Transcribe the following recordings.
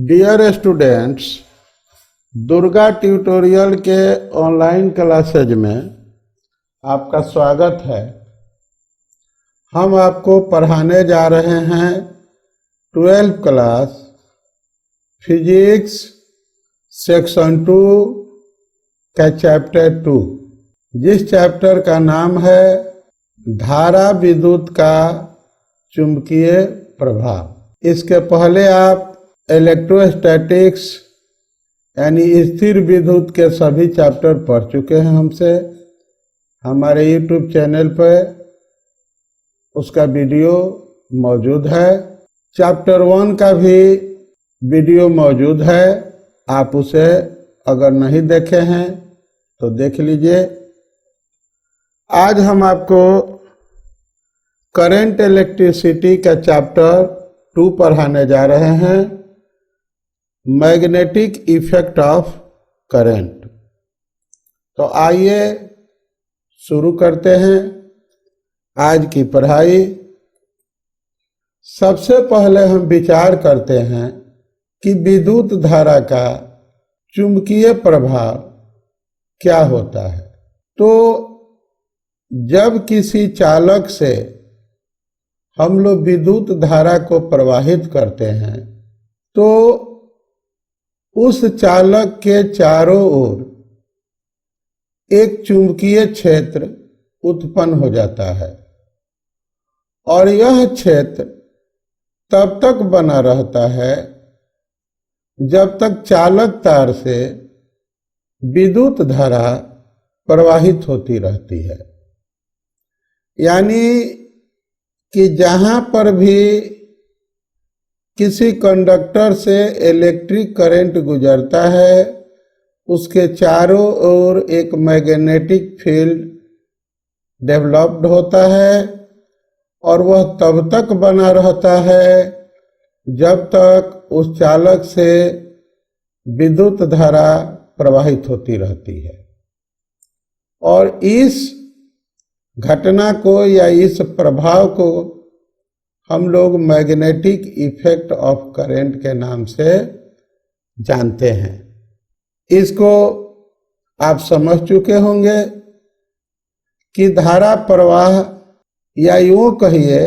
Dear students, Durga tutorial के online classes में आपका स्वागत है। हम आपको पढ़ाने जा रहे हैं 12th क्लास फिजिक्स सेक्शन 2 का चैप्टर 2, जिस चैप्टर का नाम है धारा विद्युत का चुंबकीय प्रभाव। इसके पहले आप इलेक्ट्रोस्टैटिक्स यानी स्थिर विद्युत के सभी चैप्टर पढ़ चुके हैं हमसे। हमारे YouTube चैनल पर उसका वीडियो मौजूद है। चैप्टर 1 का भी वीडियो मौजूद है, आप उसे अगर नहीं देखे हैं तो देख लीजिए। आज हम आपको करंट इलेक्ट्रिसिटी का चैप्टर 2 पढ़ाने जा रहे हैं, मैग्नेटिक इफेक्ट ऑफ करंट। तो आइए शुरू करते हैं आज की पढ़ाई। सबसे पहले हम विचार करते हैं कि विद्युत धारा का चुंबकीय प्रभाव क्या होता है। तो जब किसी चालक से हम लोग विद्युत धारा को प्रवाहित करते हैं तो उस चालक के चारों ओर एक चुंबकीय क्षेत्र उत्पन्न हो जाता है और यह क्षेत्र तब तक बना रहता है जब तक चालक तार से विद्युत धारा प्रवाहित होती रहती है। यानी कि जहां पर भी किसी कंडक्टर से इलेक्ट्रिक करंट गुजरता है उसके चारों ओर एक मैग्नेटिक फील्ड डेवलप्ड होता है और वह तब तक बना रहता है जब तक उस चालक से विद्युत धारा प्रवाहित होती रहती है। और इस घटना को या इस प्रभाव को हम लोग मैग्नेटिक इफेक्ट ऑफ करंट के नाम से जानते हैं। इसको आप समझ चुके होंगे कि धारा प्रवाह, या यूं कहिए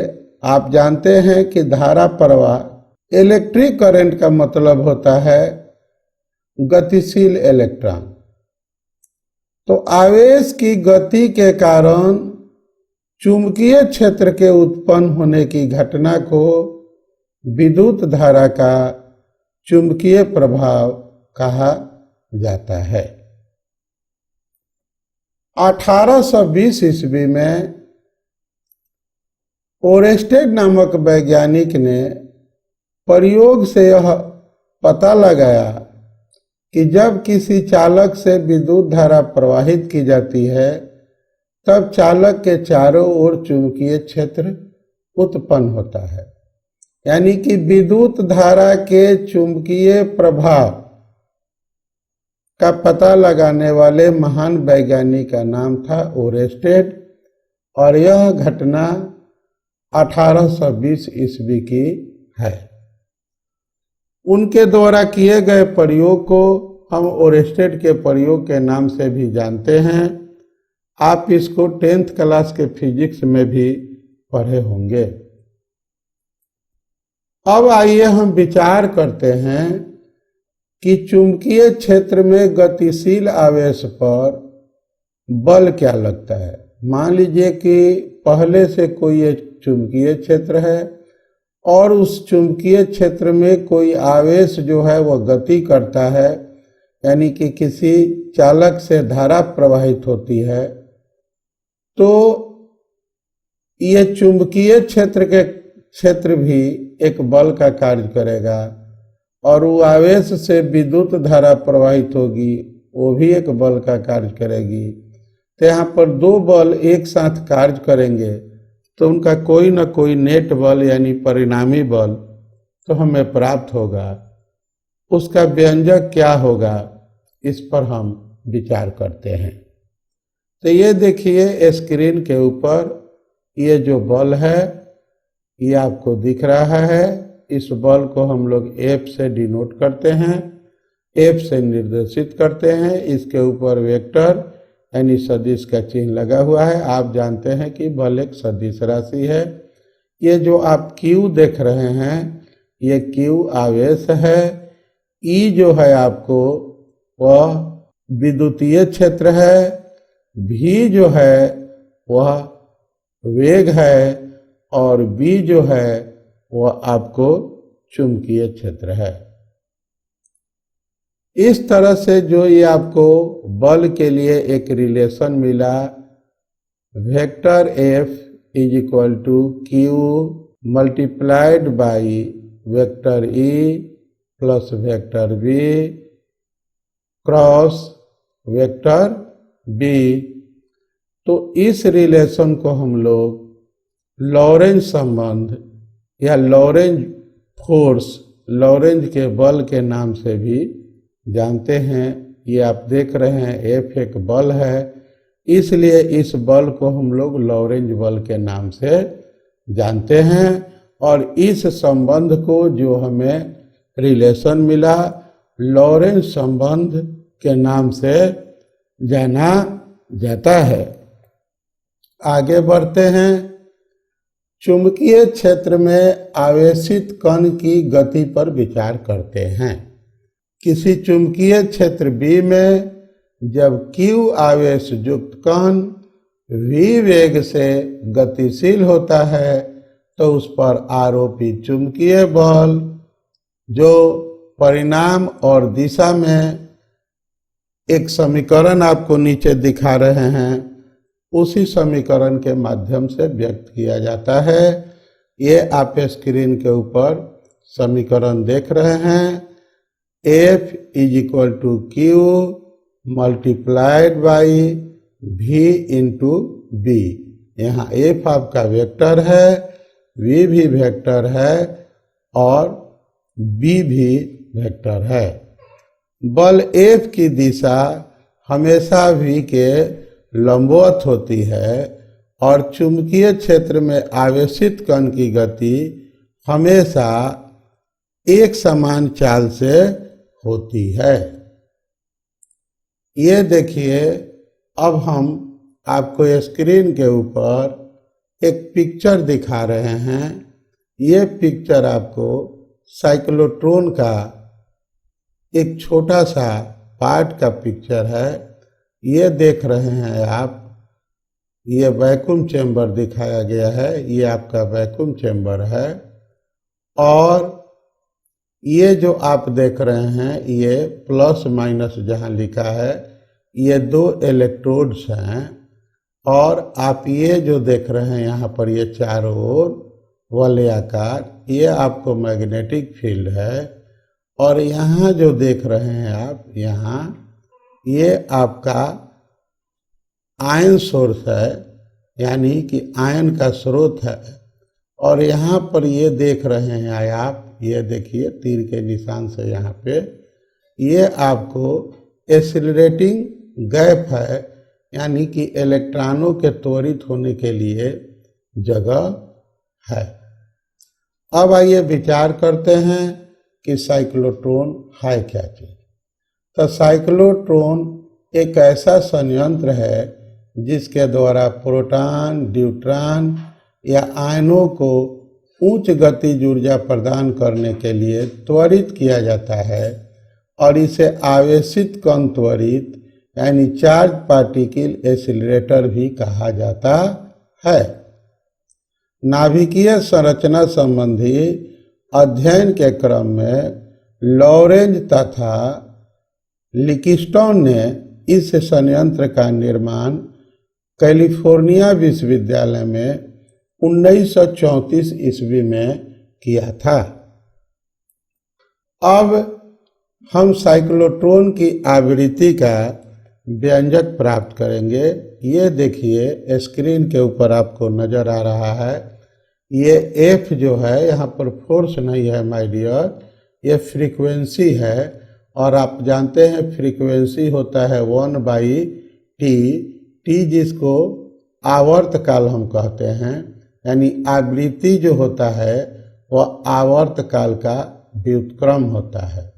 आप जानते हैं कि धारा प्रवाह इलेक्ट्रिक करंट का मतलब होता है गतिशील इलेक्ट्रॉन। तो आवेश की गति के कारण चुंबकीय क्षेत्र के उत्पन्न होने की घटना को विद्युत धारा का चुंबकीय प्रभाव कहा जाता है। 1820 ईस्वी में ओरेस्टेड नामक वैज्ञानिक ने प्रयोग से यह पता लगाया कि जब किसी चालक से विद्युत धारा प्रवाहित की जाती है तब चालक के चारों ओर चुंबकीय क्षेत्र उत्पन्न होता है। यानी कि विद्युत धारा के चुंबकीय प्रभाव का पता लगाने वाले महान वैज्ञानिक का नाम था ओरेस्टेड, और यह घटना 1820 ईस्वी की है। उनके द्वारा किए गए प्रयोग को हम ओरेस्टेड के प्रयोग के नाम से भी जानते हैं। आप इसको 10th क्लास के फिजिक्स में भी पढ़े होंगे। अब आइए हम विचार करते हैं कि चुंबकीय क्षेत्र में गतिशील आवेश पर बल क्या लगता है। मान लीजिए कि पहले से कोई एक चुंबकीय क्षेत्र है और उस चुंबकीय क्षेत्र में कोई आवेश जो है वह गति करता है, यानी कि किसी चालक से धारा प्रवाहित होती है, तो ये चुंबकीय क्षेत्र भी एक बल का कार्य करेगा और वो आवेश से विद्युत धारा प्रवाहित होगी, वो भी एक बल का कार्य करेगी। तो यहाँ पर दो बल एक साथ कार्य करेंगे तो उनका कोई ना कोई नेट बल यानी परिणामी बल तो हमें प्राप्त होगा। उसका व्यंजक क्या होगा, इस पर हम विचार करते हैं। तो ये देखिए स्क्रीन के ऊपर ये जो बल है ये आपको दिख रहा है, इस बल को हम लोग F से डिनोट करते हैं, F से निर्देशित करते हैं। इसके ऊपर वेक्टर यानी सदिश का चिन्ह लगा हुआ है। आप जानते हैं कि बल एक सदिश राशि है। ये जो आप Q देख रहे हैं ये Q आवेश है। E जो है आपको वह विद्युतीय क्षेत्र है। V जो है वह वेग है और B जो है वह आपको चुंबकीय क्षेत्र है। इस तरह से जो ये आपको बल के लिए एक रिलेशन मिला, vector F is equal to Q multiplied by vector E plus vector B cross vector B। तो इस रिलेशन को हम लोग लॉरेंज संबंध या लॉरेंज फोर्स, लॉरेंज के बल के नाम से भी जानते हैं। ये आप देख रहे हैं F एक बल है, इसलिए इस बल को हम लोग लॉरेंज बल के नाम से जानते हैं। और इस संबंध को जो हमें रिलेशन मिला, लॉरेंज संबंध के नाम से जाना जाता है। आगे बढ़ते हैं। चुंबकीय क्षेत्र में आवेशित कण की गति पर विचार करते हैं। किसी चुंबकीय क्षेत्र B में जब Q आवेश युक्त कण V वेग से गतिशील होता है तो उस पर आरोपित चुंबकीय बल जो परिणाम और दिशा में एक समीकरण आपको नीचे दिखा रहे हैं, उसी समीकरण के माध्यम से व्यक्त किया जाता है। ये आप स्क्रीन के ऊपर समीकरण देख रहे हैं। F is equal to Q multiplied by V into B। यहाँ F आपका वेक्टर है, V भी वेक्टर है और B भी वेक्टर है। बल F की दिशा हमेशा V के लंबवत होती है और चुंबकीय क्षेत्र में आवेशित कण की गति हमेशा एक समान चाल से होती है। ये देखिए, अब हम आपको स्क्रीन के ऊपर एक पिक्चर दिखा रहे हैं। ये पिक्चर आपको साइक्लोट्रॉन का एक छोटा सा पार्ट का पिक्चर है। ये देख रहे हैं आप, ये वैक्यूम चेंबर दिखाया गया है। ये आपका वैक्यूम चेंबर है और ये जो आप देख रहे हैं ये प्लस माइनस जहाँ लिखा है, ये 2 इलेक्ट्रोड्स हैं। और आप ये जो देख रहे हैं यहाँ पर ये चारों ओर वलयाकार, ये आपको मैग्नेटिक फील्ड है। और यहाँ जो देख रहे हैं आप, यहाँ ये आपका आयन सोर्स है, यानी कि आयन का स्रोत है। और यहाँ पर ये देख रहे हैं आप, ये देखिए तीर के निशान से यहाँ पे, ये आपको एक्सीलरेटिंग गैप है, यानी कि इलेक्ट्रॉनों के त्वरित होने के लिए जगह है। अब आइए विचार करते हैं कि साइक्लोट्रॉन है क्या चीज। तो साइक्लोट्रॉन एक ऐसा संयंत्र है जिसके द्वारा प्रोटॉन, न्यूट्रॉन या आयनों को उच्च गतिज ऊर्जा प्रदान करने के लिए त्वरित किया जाता है। और इसे आवेशित कण त्वरित यानी चार्ज पार्टिकल एक्सीलरेटर भी कहा जाता है। नाभिकीय संरचना संबंधी अध्ययन के क्रम में लॉरेंज तथा लिकिस्टोन ने इस संयंत्र का निर्माण कैलिफोर्निया विश्वविद्यालय में 1934 ईस्वी में किया था। अब हम साइक्लोट्रॉन की आवृत्ति का व्यंजक प्राप्त करेंगे। ये देखिए स्क्रीन के ऊपर आपको नजर आ रहा है, ये F जो है, यहाँ पर फोर्स नहीं है माय डियर, ये फ्रीक्वेंसी है। और आप जानते हैं फ्रीक्वेंसी होता है 1/T, T जिसको आवर्त काल हम कहते हैं, यानी आवृत्ति जो होता है वह आवर्त काल का व्युत्क्रम होता है।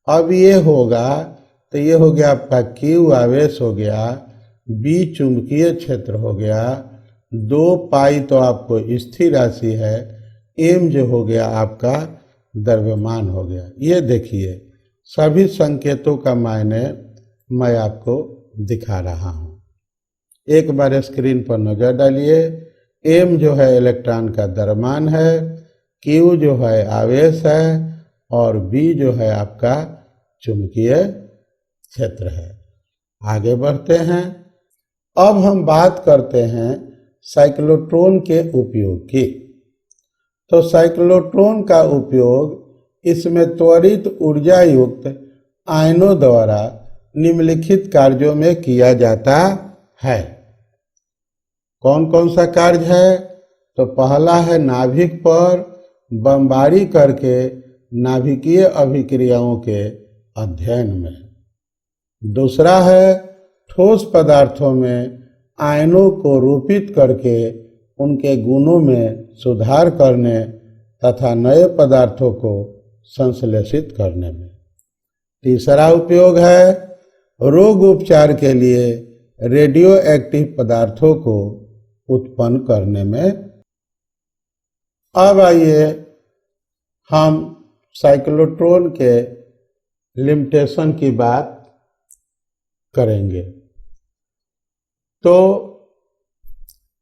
अब ये होगा तो ये हो गया आपका Q आवेश हो गया, B चुंबकीय क्षेत्र हो गया, 2 पाई तो आपको स्थिर राशि है, M जो हो गया आपका द्रव्यमान हो गया। ये देखिए सभी संकेतों का मायने मैं आपको दिखा रहा हूँ। एक बार स्क्रीन पर नजर डालिए। M जो है इलेक्ट्रॉन का द्रव्यमान है, Q जो है आवेश है और B जो है आपका चुंबकीय क्षेत्र है। आगे बढ़ते हैं। अब हम बात करते हैं साइक्लोट्रॉन के उपयोग की। तो साइक्लोट्रॉन का उपयोग इसमें त्वरित ऊर्जा युक्त आयनों द्वारा निम्नलिखित कार्यों में किया जाता है। कौन कौन सा कार्य है? तो पहला है नाभिक पर बमबारी करके नाभिकीय अभिक्रियाओं के अध्ययन में। दूसरा है ठोस पदार्थों में आयनों को रूपित करके उनके गुणों में सुधार करने तथा नए पदार्थों को संश्लेषित करने में। तीसरा उपयोग है रोग उपचार के लिए रेडियो एक्टिव पदार्थों को उत्पन्न करने में। अब आइए हम साइक्लोट्रॉन के लिमिटेशन की बात करेंगे। तो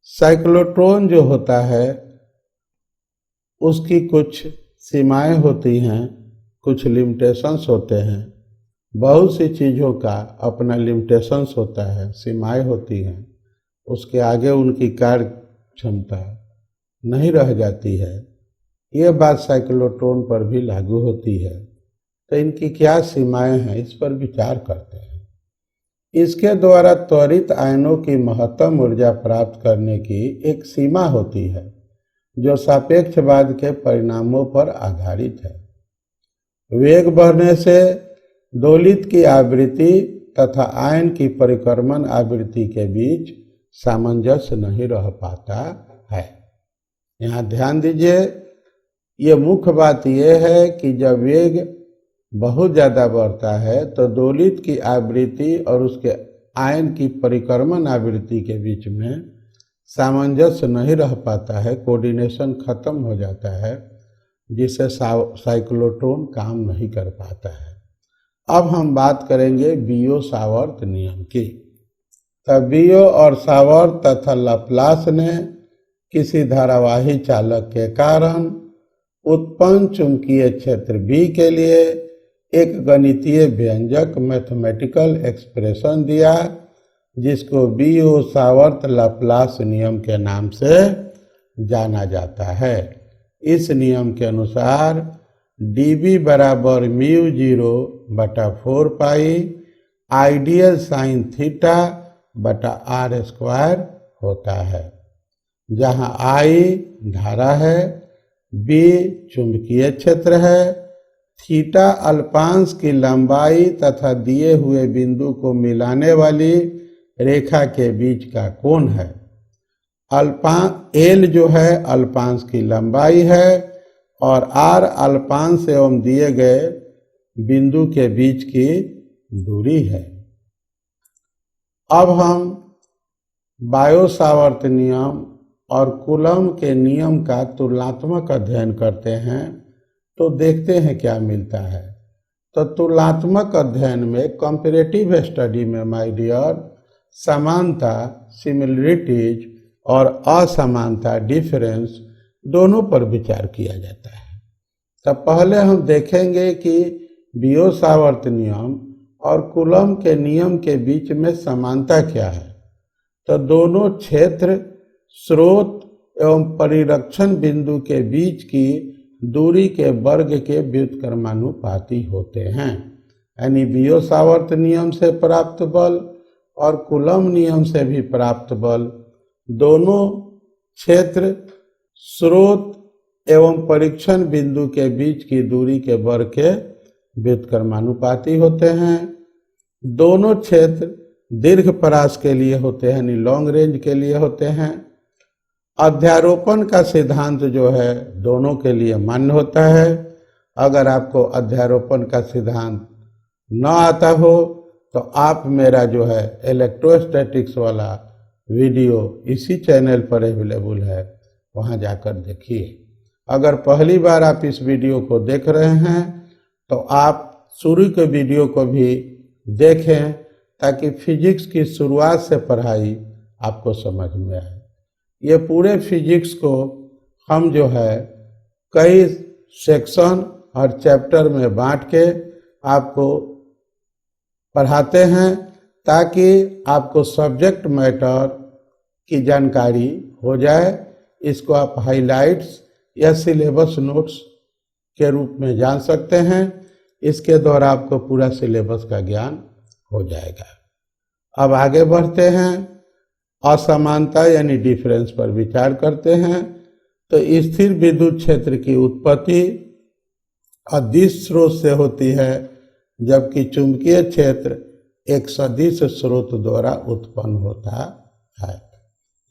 साइक्लोट्रॉन जो होता है उसकी कुछ सीमाएं होती हैं, कुछ लिमिटेशंस होते हैं। बहुत सी चीज़ों का अपना लिमिटेशंस होता है, सीमाएं होती हैं, उसके आगे उनकी कार्य क्षमता नहीं रह जाती है। ये बात साइक्लोट्रॉन पर भी लागू होती है। तो इनकी क्या सीमाएं हैं, इस पर विचार करते हैं। इसके द्वारा त्वरित आयनों की महत्तम ऊर्जा प्राप्त करने की एक सीमा होती है जो सापेक्षवाद के परिणामों पर आधारित है। वेग बढ़ने से दोलित की आवृत्ति तथा आयन की परिक्रमण आवृत्ति के बीच सामंजस्य नहीं रह पाता है। यहाँ ध्यान दीजिए, ये मुख्य बात यह है कि जब वेग बहुत ज़्यादा बढ़ता है तो दोलित की आवृत्ति और उसके आयन की परिक्रमण आवृत्ति के बीच में सामंजस्य नहीं रह पाता है, कोऑर्डिनेशन खत्म हो जाता है, जिससे साइक्लोट्रॉन काम नहीं कर पाता है। अब हम बात करेंगे बियो-सावर्त नियम की। तब बियो और सावर्त तथा लप्लास ने किसी धारावाही चालक के कारण उत्पन्न चुंबकीय क्षेत्र B के लिए एक गणितीय व्यंजक मैथमेटिकल एक्सप्रेशन दिया जिसको बियो-सावर्त लप्लास नियम के नाम से जाना जाता है। इस नियम के अनुसार dB बराबर μ0 बटा 4 पाई आइडियल साइन थीटा बटा r स्क्वायर होता है, जहाँ I धारा है, B चुंबकीय क्षेत्र है, थीटा अल्पांश की लंबाई तथा दिए हुए बिंदु को मिलाने वाली रेखा के बीच का कोण है। L जो है अल्पांश की लंबाई है और R अल्पांश एवं दिए गए बिंदु के बीच की दूरी है। अब हम बायो-सावर्त नियम और कूलम के नियम का तुलनात्मक अध्ययन करते हैं, तो देखते हैं क्या मिलता है। तो तुलनात्मक अध्ययन में, कंपैरेटिव स्टडी में माय डियर, समानता सिमिलरिटीज और असमानता डिफरेंस दोनों पर विचार किया जाता है। तब पहले हम देखेंगे कि बियो-सावर्त नियम और कूलम के नियम के बीच में समानता क्या है। तो दोनों क्षेत्र स्रोत एवं परिरक्षण बिंदु के बीच की दूरी के वर्ग के व्युत्क्रमानुपाती होते हैं। यानी बियो-सावर्त नियम से प्राप्त बल और कूलम नियम से भी प्राप्त बल दोनों क्षेत्र स्रोत एवं परीक्षण बिंदु के बीच की दूरी के वर्ग के व्युत्क्रमानुपाती होते हैं। दोनों क्षेत्र दीर्घ परास के लिए होते हैं, यानी लॉन्ग रेंज के लिए होते हैं। अध्यारोपण का सिद्धांत जो है दोनों के लिए मान्य होता है। अगर आपको अध्यारोपण का सिद्धांत न आता हो तो आप मेरा जो है इलेक्ट्रोस्टैटिक्स वाला वीडियो इसी चैनल पर अवेलेबल है, वहां जाकर देखिए। अगर पहली बार आप इस वीडियो को देख रहे हैं तो आप शुरू के वीडियो को भी देखें ताकि फिजिक्स की शुरुआत से पढ़ाई आपको समझ में आए। ये पूरे फिजिक्स को हम जो है कई सेक्शन और चैप्टर में बांट के आपको पढ़ाते हैं ताकि आपको सब्जेक्ट मैटर की जानकारी हो जाए। इसको आप हाइलाइट्स या सिलेबस नोट्स के रूप में जान सकते हैं। इसके द्वारा आपको पूरा सिलेबस का ज्ञान हो जाएगा। अब आगे बढ़ते हैं, असमानता यानी डिफरेंस पर विचार करते हैं। तो स्थिर विद्युत क्षेत्र की उत्पत्ति अदिश स्रोत से होती है, जबकि चुंबकीय क्षेत्र एक सदिश स्रोत द्वारा उत्पन्न होता है।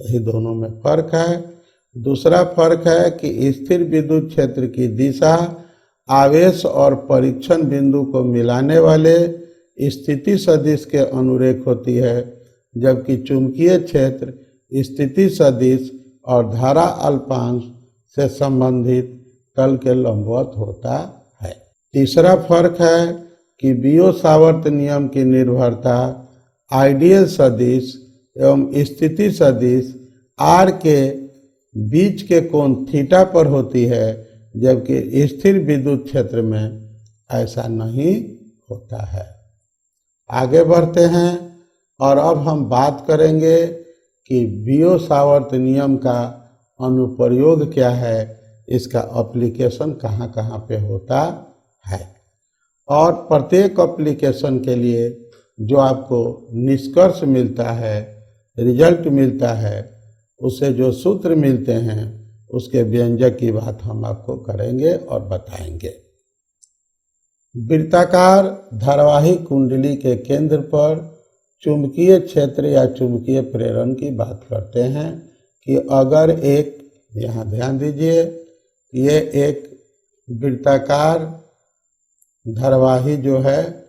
यही दोनों में फर्क है। दूसरा फर्क है कि स्थिर विद्युत क्षेत्र की दिशा आवेश और परीक्षण बिंदु को मिलाने वाले स्थिति सदिश के अनुरेख होती है, जबकि चुंबकीय क्षेत्र स्थिति सदिश और धारा अल्पांश से संबंधित तल के लंबवत होता है। तीसरा फर्क है कि बियो-सावर्त नियम की निर्भरता आइडियल सदिश एवं स्थिति सदिश आर के बीच के कोण थीटा पर होती है, जबकि स्थिर विद्युत क्षेत्र में ऐसा नहीं होता है। आगे बढ़ते हैं और अब हम बात करेंगे कि बियो-सावर्त नियम का अनुप्रयोग क्या है, इसका एप्लीकेशन कहाँ कहाँ पे होता है, और प्रत्येक एप्लीकेशन के लिए जो आपको निष्कर्ष मिलता है, रिजल्ट मिलता है, उससे जो सूत्र मिलते हैं उसके व्यंजक की बात हम आपको करेंगे और बताएंगे। वृत्ताकार धारावाही कुंडली के केंद्र पर चुंबकीय क्षेत्र या चुंबकीय प्रेरण की बात करते हैं कि अगर एक, यहाँ ध्यान दीजिए, ये एक वृत्ताकार धारावाही जो है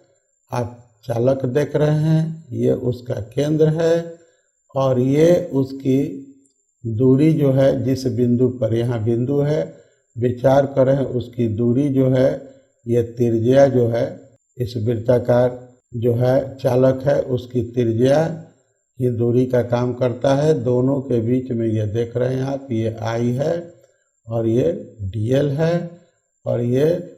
आप चालक देख रहे हैं, ये उसका केंद्र है और ये उसकी दूरी जो है, जिस बिंदु पर यहाँ बिंदु है विचार करें, उसकी दूरी जो है, ये त्रिज्या जो है, इस वृत्ताकार जो है चालक है उसकी त्रिज्या ये दूरी का काम करता है। दोनों के बीच में ये देख रहे हैं आप, ये आई है और ये डीएल है, और ये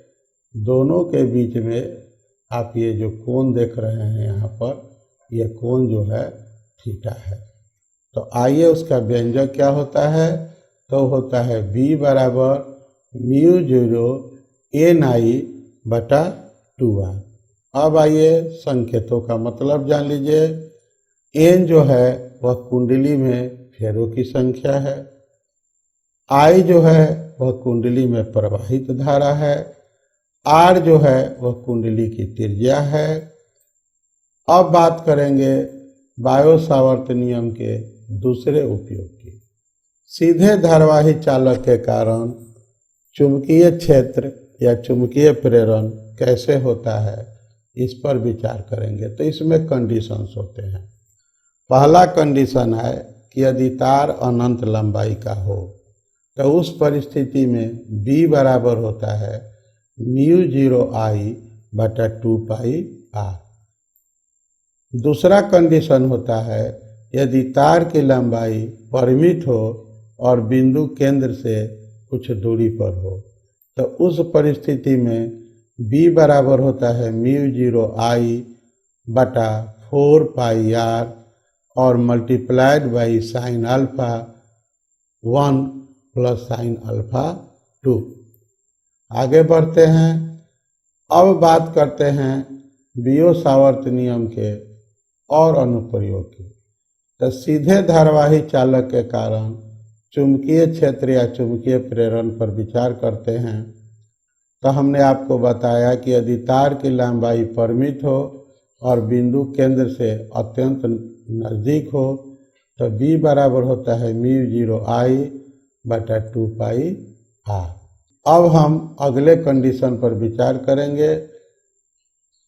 दोनों के बीच में आप ये जो कोण देख रहे हैं यहाँ पर, ये कोण जो है थीटा है। तो आइए उसका व्यंजक क्या होता है, तो होता है B बराबर μ0 Ni/2r। अब आइए संकेतों का मतलब जान लीजिए। N जो है वह कुंडली में फेरों की संख्या है, I जो है वह कुंडली में प्रवाहित धारा है, R जो है वह कुंडली की त्रिज्या है। अब बात करेंगे बायो-सावर्त नियम के दूसरे उपयोग की। सीधे धारावाही चालक के कारण चुंबकीय क्षेत्र या चुंबकीय प्रेरण कैसे होता है, इस पर विचार करेंगे। तो इसमें कंडीशंस होते हैं। पहला कंडीशन है कि यदि तार अनंत लंबाई का हो तो उस परिस्थिति में B बराबर होता है μ0I/2πr। दूसरा कंडीशन होता है यदि तार की लंबाई परिमित हो और बिंदु केंद्र से कुछ दूरी पर हो, तो उस परिस्थिति में B बराबर होता है μ0I/4πr और multiplied by sine alpha 1 plus sine alpha 2। आगे बढ़ते हैं। अब बात करते हैं बियो-सावर्त नियम के और अनुप्रयोग की। तो सीधे धारावाही चालक के कारण चुंबकीय क्षेत्र या चुंबकीय प्रेरण पर विचार करते हैं। तो हमने आपको बताया कि यदि तार की लंबाई परिमित हो और बिंदु केंद्र से अत्यंत नज़दीक हो तो B बराबर होता है म्यू 0 I बटा 2 पाई R। अब हम अगले कंडीशन पर विचार करेंगे।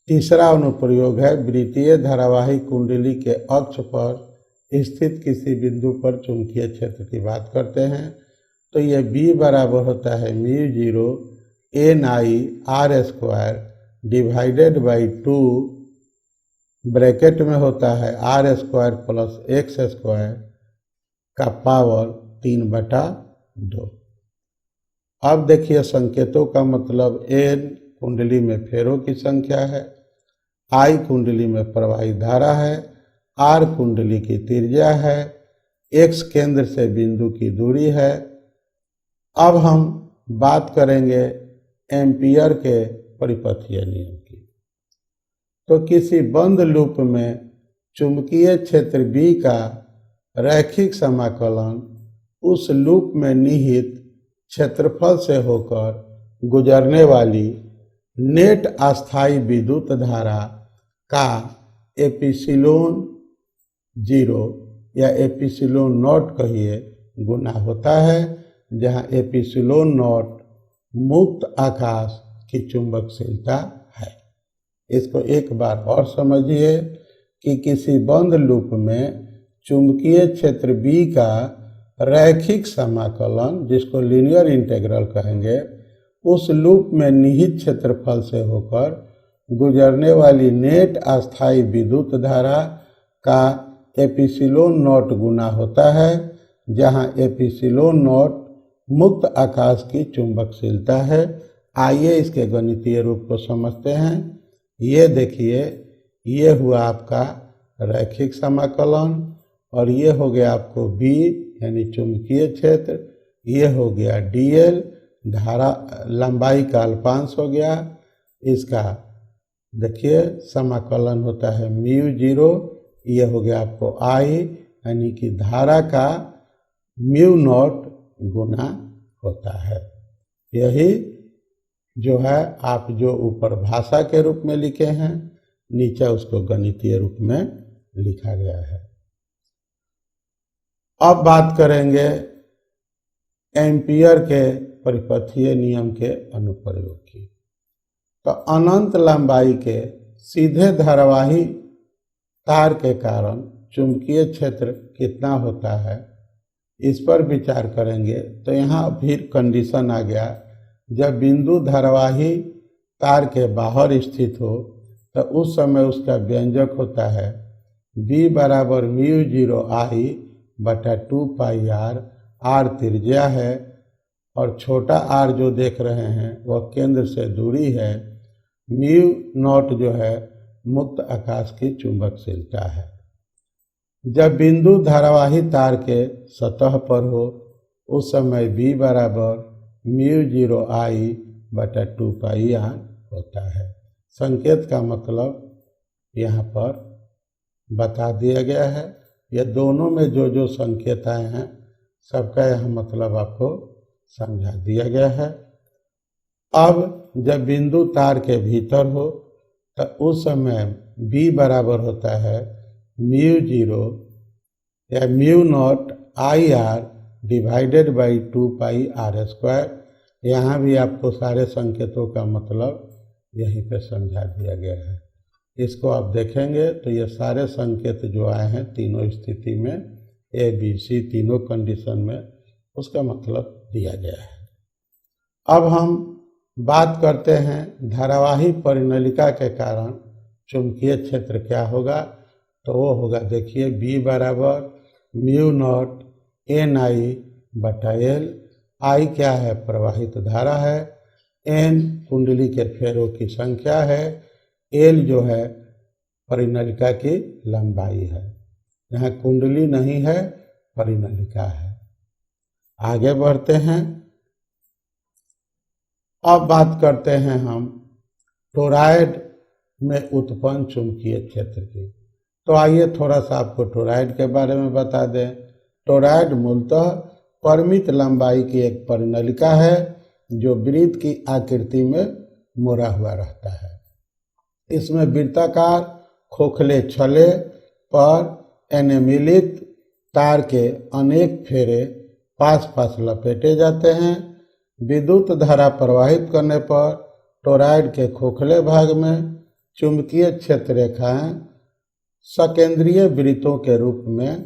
तीसरा अनुप्रयोग है वृत्तीय धारावाही कुंडली के अक्ष पर स्थित किसी बिंदु पर चुंबकीय क्षेत्र की बात करते हैं। तो यह B बराबर होता है mu 0 NI R square divided by 2 bracket में होता है R square plus X square का पावर 3/2। अब देखिए संकेतों का मतलब N कुंडली में फेरों की संख्या है, I कुंडली में प्रवाहित धारा है, R कुंडली की त्रिज्या है, X केंद्र से बिंदु की दूरी है। अब हम बात करेंगे एम्पियर के परिपथीय नियम की। तो किसी बंद लूप में चुंबकीय क्षेत्र B का रैखिक समाकलन उस लूप में निहित क्षेत्रफल से होकर गुजरने वाली नेट अस्थायी विद्युत धारा का एप्सिलॉन 0 या एप्सिलॉन नॉट कहिए गुना होता है, जहां एप्सिलॉन नॉट मुक्त आकाश की चुंबकशीलता है। इसको एक बार और समझिए कि किसी बंद लूप में चुंबकीय क्षेत्र B का रैखिक समाकलन, जिसको लीनियर इंटीग्रल कहेंगे, उस लूप में निहित क्षेत्रफल से होकर गुजरने वाली नेट अस्थायी विद्युत धारा का एप्सिलॉन नॉट गुना होता है, जहां एप्सिलॉन नॉट मुक्त आकाश की चुंबकशीलता है। आइए इसके गणितीय रूप को समझते हैं। ये देखिए, ये हुआ आपका रैखिक समाकलन और ये हो गया आपको B यानी चुंबकीय क्षेत्र, ये हो गया dl धारा लंबाई का अल्पांश हो गया। इसका देखिए समाकलन होता है म्यू 0, ये हो गया आपको I यानी कि धारा का म्यू नॉट गुना होता है। यही जो है आप जो ऊपर भाषा के रूप में लिखे हैं, नीचे उसको गणितीय रूप में लिखा गया है। अब बात करेंगे एम्पियर के परिपथीय नियम के अनुप्रयोग की। तो अनंत लंबाई के सीधे धारावाही तार के कारण चुंबकीय क्षेत्र कितना होता है, इस पर विचार करेंगे। तो यहाँ फिर कंडीशन आ गया, जब बिंदु धारावाही तार के बाहर स्थित हो तो उस समय उसका व्यंजक होता है B बराबर म्यू 0 I बटा 2 पाई R। R त्रिज्या है और छोटा r जो देख रहे हैं वह केंद्र से दूरी है। म्यू नॉट जो है मुक्त आकाश की चुंबकशीलता है। जब बिंदु धारावाही तार के सतह पर हो उस समय B बराबर म्यू 0 I बटा 2 पाई R होता है। संकेत का मतलब यहाँ पर बता दिया गया है। यह दोनों में जो जो संकेत आए हैं सबका यहाँ मतलब आपको समझा दिया गया है। अब जब बिंदु तार के भीतर हो तो उस समय B बराबर होता है म्यू 0 या mu not I R divided by 2 pi R square. यहाँ भी आपको सारे संकेतों का मतलब यहीं पे समझा दिया गया है। इसको आप देखेंगे तो ये सारे संकेत जो आए हैं तीनों स्थिति में A B C तीनों कंडीशन में उसका मतलब दिया गया है। अब हम बात करते हैं धारावाही परिनलिका के कारण चुंबकीय क्षेत्र क्या होगा। तो वो होगा देखिए B बराबर म्यू नॉट NI बटा L। I क्या है, प्रवाहित धारा है। N कुंडली के फेरों की संख्या है। L जो है परिनलिका की लंबाई है। यहाँ कुंडली नहीं है, परिनलिका है। आगे बढ़ते हैं। अब बात करते हैं हम टोरॉयड में उत्पन्न चुंबकीय क्षेत्र की। तो आइए थोड़ा सा आपको टोरॉयड के बारे में बता दें। टोरॉयड मूलतः परिमित लंबाई की एक परिनलिका है जो वृत्त की आकृति में मोड़ा हुआ रहता है। इसमें वृत्ताकार खोखले छल्ले पर एनेमिलित तार के अनेक फेरे पास पास लपेटे जाते हैं। विद्युत धारा प्रवाहित करने पर टोरॉइड के खोखले भाग में चुंबकीय क्षेत्र रेखाएं सकेंद्रीय वृत्तों के रूप में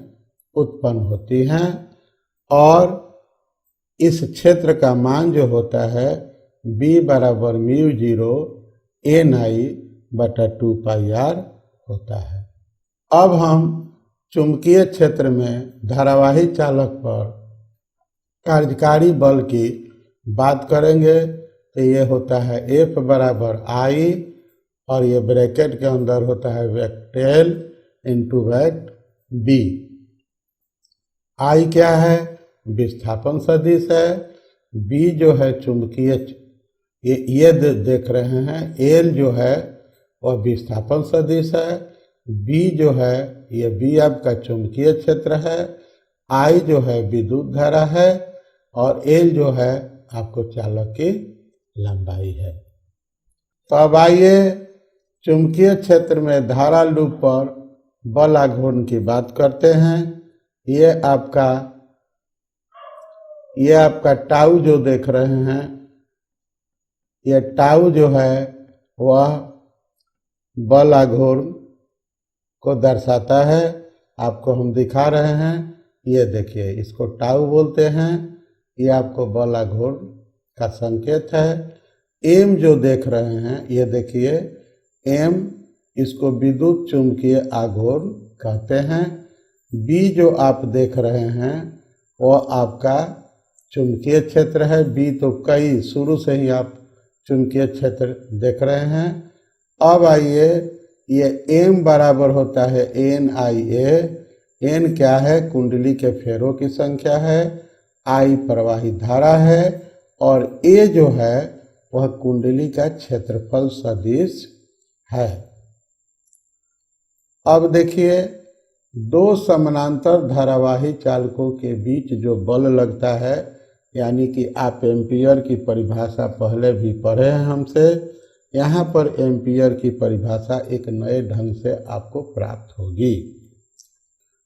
उत्पन्न होती हैं और इस क्षेत्र का मान जो होता है B बराबर μ0 Ni/2πr होता है। अब हम चुंबकीय क्षेत्र में धारावाही चालक पर कार्यकारी बल की बात करेंगे तो ये होता है F बराबर I और ये ब्रैकेट के अंदर होता है वेक्ट L इंटू वेक्ट B। I क्या है? विस्थापन सदिश है। B जो है चुंबकीय, ये देख रहे हैं। L जो है वह विस्थापन सदिश है। B जो है ये B आपका चुंबकीय क्षेत्र है। I जो है विद्युत धारा है और L जो है आपको चालक की लंबाई है। तो अब आइए चुंबकीय क्षेत्र में धारा लूप पर बल आघूर्ण की बात करते हैं। ये आपका टाउ जो देख रहे हैं, ये टाउ जो है वह बल आघूर्ण को दर्शाता है। आपको हम दिखा रहे हैं, ये देखिए, इसको टाउ बोलते हैं। ये आपको बल आघूर्ण का संकेत है। एम जो देख रहे हैं, ये देखिए एम, इसको विद्युत चुंबकीय आघूर्ण कहते हैं। बी जो आप देख रहे हैं वो आपका चुंबकीय क्षेत्र है। बी तो कई शुरू से ही आप चुंबकीय क्षेत्र देख रहे हैं। अब आइए, ये एम बराबर होता है NIA। एन क्या है? कुंडली के फेरों की संख्या है। आई प्रवाहित धारा है और ए जो है वह कुंडली का क्षेत्रफल सदिश है। अब देखिए, दो समानांतर धारावाही चालकों के बीच जो बल लगता है, यानी कि आप एम्पियर की परिभाषा पहले भी पढ़े हैं हमसे। यहाँ पर एम्पियर की परिभाषा एक नए ढंग से आपको प्राप्त होगी।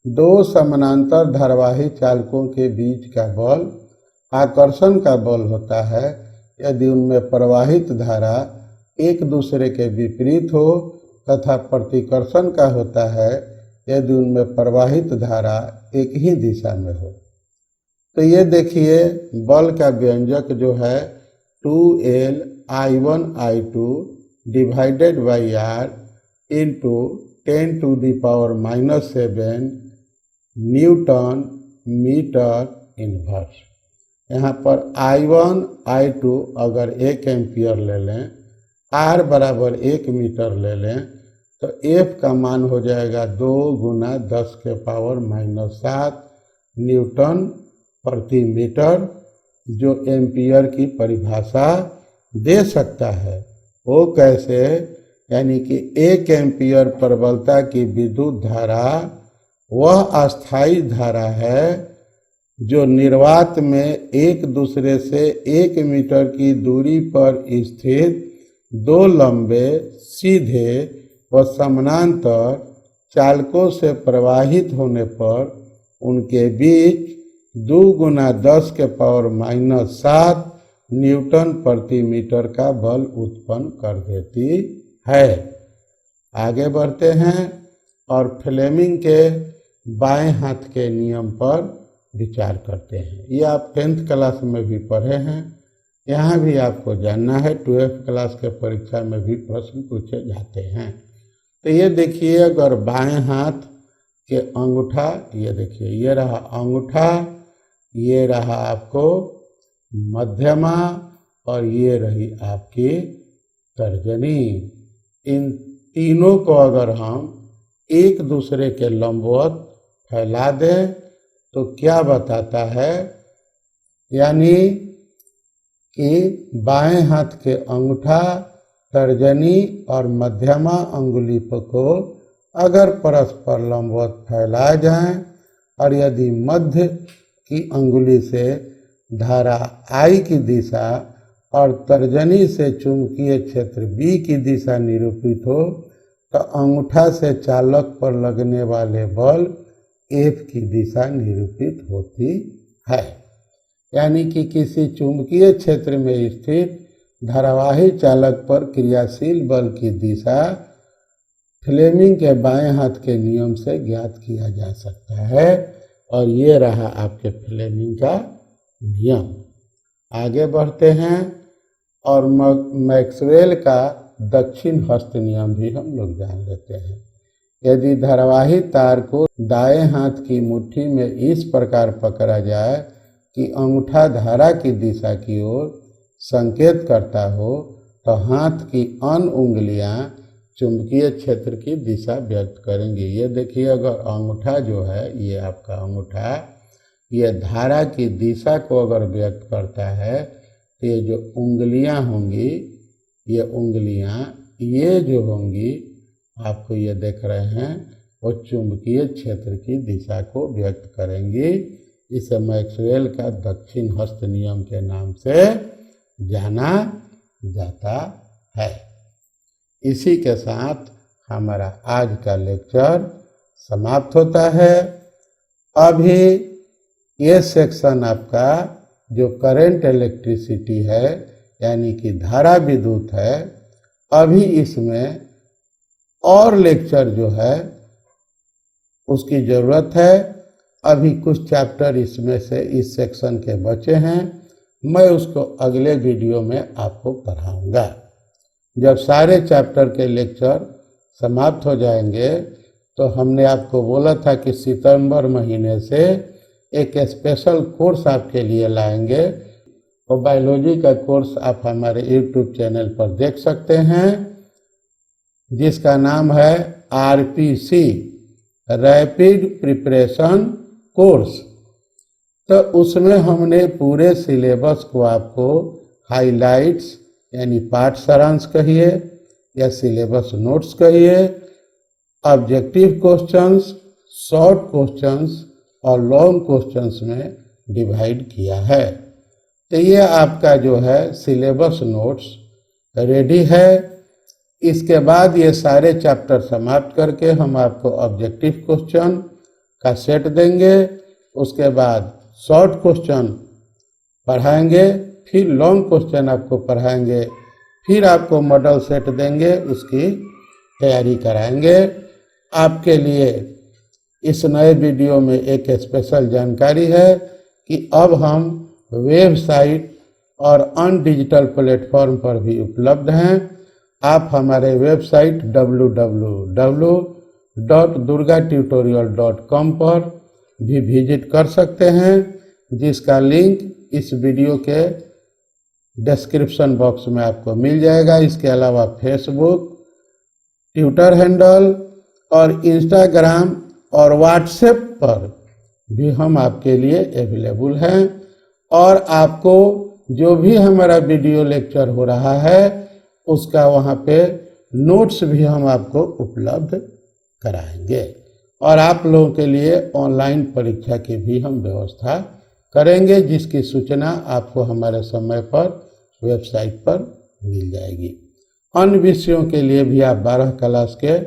दो समानांतर धारावाही चालकों के बीच का बल आकर्षण का बल होता है यदि उनमें प्रवाहित धारा एक दूसरे के विपरीत हो, तथा प्रतिकर्षण का होता है यदि उनमें प्रवाहित धारा एक ही दिशा में हो। तो ये देखिए, बल का व्यंजक जो है 2L I1I2 divided by R into 10⁻⁻7 newton metre inverse. यहाँ पर I1 I2 अगर 1 एम्पियर ले लें, R बराबर 1 मीटर ले लें, तो F का मान हो जाएगा 2 × 10⁻⁷ न्यूटन प्रति मीटर, जो एम्पियर की परिभाषा दे सकता है। वो कैसे? यानी कि 1 एम्पियर प्रबलता की विद्युत धारा वह अस्थायी धारा है जो निर्वात में एक दूसरे से 1 मीटर की दूरी पर स्थित दो लंबे सीधे व समानांतर चालकों से प्रवाहित होने पर उनके बीच 2 × 10⁻⁷ न्यूटन प्रति मीटर का बल उत्पन्न कर देती है। आगे बढ़ते हैं और फ्लेमिंग के बाएं हाथ के नियम पर विचार करते हैं। ये आप 10th क्लास में भी पढ़े हैं, यहाँ भी आपको जानना है। 12th क्लास के परीक्षा में भी प्रश्न पूछे जाते हैं। तो ये देखिए, अगर बाएं हाथ के अंगूठा, ये देखिए, ये रहा अंगूठा, ये रहा आपको मध्यमा और ये रही आपकी तर्जनी। इन तीनों को अगर हम एक दूसरे के लंबवत फैला दें तो क्या बताता है? यानी कि बाएं हाथ के अंगूठा, तर्जनी और मध्यमा अंगुली को अगर परस्पर लंबवत फैलाए जाएं और यदि मध्य की अंगुली से धारा I की दिशा और तर्जनी से चुंबकीय क्षेत्र B की दिशा निरूपित हो, तो अंगूठा से चालक पर लगने वाले बल एफ की दिशा निरूपित होती है। यानी कि किसी चुंबकीय क्षेत्र में स्थित धारावाही चालक पर क्रियाशील बल की दिशा फ्लेमिंग के बाएं हाथ के नियम से ज्ञात किया जा सकता है। और ये रहा आपके फ्लेमिंग का नियम। आगे बढ़ते हैं और मैक्सवेल का दक्षिण हस्त नियम भी हम लोग जान लेते हैं। यदि धारावाही तार को दाएं हाथ की मुट्ठी में इस प्रकार पकड़ा जाए कि अंगूठा धारा की दिशा की ओर संकेत करता हो, तो हाथ की अन्य उंगलियां चुंबकीय क्षेत्र की दिशा व्यक्त करेंगी। ये देखिए, अगर अंगूठा जो है, ये आपका अंगूठा, ये धारा की दिशा को अगर व्यक्त करता है, तो ये जो उंगलियां होंगी, ये उंगलियां, ये जो होंगी, आपको ये देख रहे हैं, वो चुंबकीय क्षेत्र की दिशा को व्यक्त करेंगी। इसे मैक्सवेल का दक्षिण हस्त नियम के नाम से जाना जाता है। इसी के साथ हमारा आज का लेक्चर समाप्त होता है। अभी ये सेक्शन आपका जो करंट इलेक्ट्रिसिटी है, यानी कि धारा विद्युत है, अभी इसमें और लेक्चर जो है उसकी ज़रूरत है। अभी कुछ चैप्टर इसमें से इस सेक्शन के बचे हैं, मैं उसको अगले वीडियो में आपको पढ़ाऊंगा। जब सारे चैप्टर के लेक्चर समाप्त हो जाएंगे, तो हमने आपको बोला था कि सितंबर महीने से एक स्पेशल कोर्स आपके लिए लाएंगे। और बायोलॉजी का कोर्स आप हमारे यूट्यूब चैनल पर देख सकते हैं, जिसका नाम है RPC, रैपिड प्रिपरेशन कोर्स। तो उसमें हमने पूरे सिलेबस को आपको हाइलाइट्स, यानी पाठ सारांश कहिए या सिलेबस नोट्स कहिए, ऑब्जेक्टिव क्वेश्चंस, शॉर्ट क्वेश्चंस और लॉन्ग क्वेश्चंस में डिवाइड किया है। तो ये आपका जो है सिलेबस नोट्स रेडी है। इसके बाद ये सारे चैप्टर समाप्त करके हम आपको ऑब्जेक्टिव क्वेश्चन का सेट देंगे। उसके बाद शॉर्ट क्वेश्चन पढ़ाएंगे, फिर लॉन्ग क्वेश्चन आपको पढ़ाएंगे, फिर आपको मॉडल सेट देंगे, उसकी तैयारी कराएंगे। आपके लिए इस नए वीडियो में एक स्पेशल जानकारी है कि अब हम वेबसाइट और अन्य डिजिटल प्लेटफॉर्म पर भी उपलब्ध हैं। आप हमारे वेबसाइट www.durgatutorial.com पर भी विजिट कर सकते हैं, जिसका लिंक इस वीडियो के डिस्क्रिप्शन बॉक्स में आपको मिल जाएगा। इसके अलावा फेसबुक, ट्विटर हैंडल और इंस्टाग्राम और व्हाट्सएप पर भी हम आपके लिए अवेलेबल हैं। और आपको जो भी हमारा वीडियो लेक्चर हो रहा है, उसका वहाँ पे नोट्स भी हम आपको उपलब्ध कराएंगे। और आप लोगों के लिए ऑनलाइन परीक्षा की भी हम व्यवस्था करेंगे, जिसकी सूचना आपको हमारे समय पर वेबसाइट पर मिल जाएगी। अन्य विषयों के लिए भी आप 12 क्लास के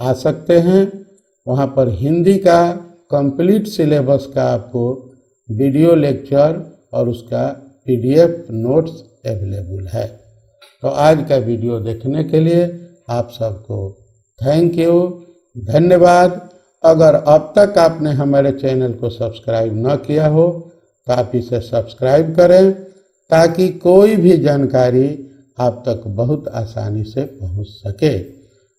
आ सकते हैं। वहाँ पर हिंदी का कंप्लीट सिलेबस का आपको वीडियो लेक्चर और उसका PDF नोट्स अवेलेबल है। तो आज का वीडियो देखने के लिए आप सबको थैंक यू, धन्यवाद। अगर अब तक आपने हमारे चैनल को सब्सक्राइब न किया हो, तो आप इसे सब्सक्राइब करें, ताकि कोई भी जानकारी आप तक बहुत आसानी से पहुंच सके।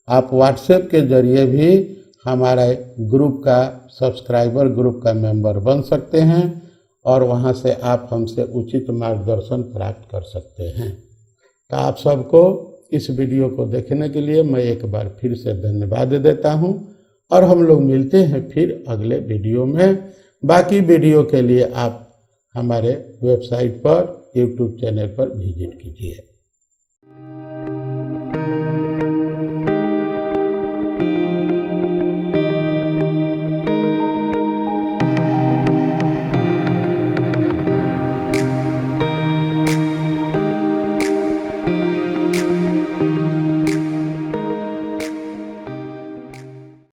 आप व्हाट्सएप के जरिए भी हमारे ग्रुप का, सब्सक्राइबर ग्रुप का मेंबर बन सकते हैं और वहां से आप हमसे उचित मार्गदर्शन प्राप्त कर सकते हैं। तो आप सबको इस वीडियो को देखने के लिए मैं एक बार फिर से धन्यवाद देता हूं और हम लोग मिलते हैं फिर अगले वीडियो में। बाकी वीडियो के लिए आप हमारे वेबसाइट पर, यूट्यूब चैनल पर विजिट कीजिए।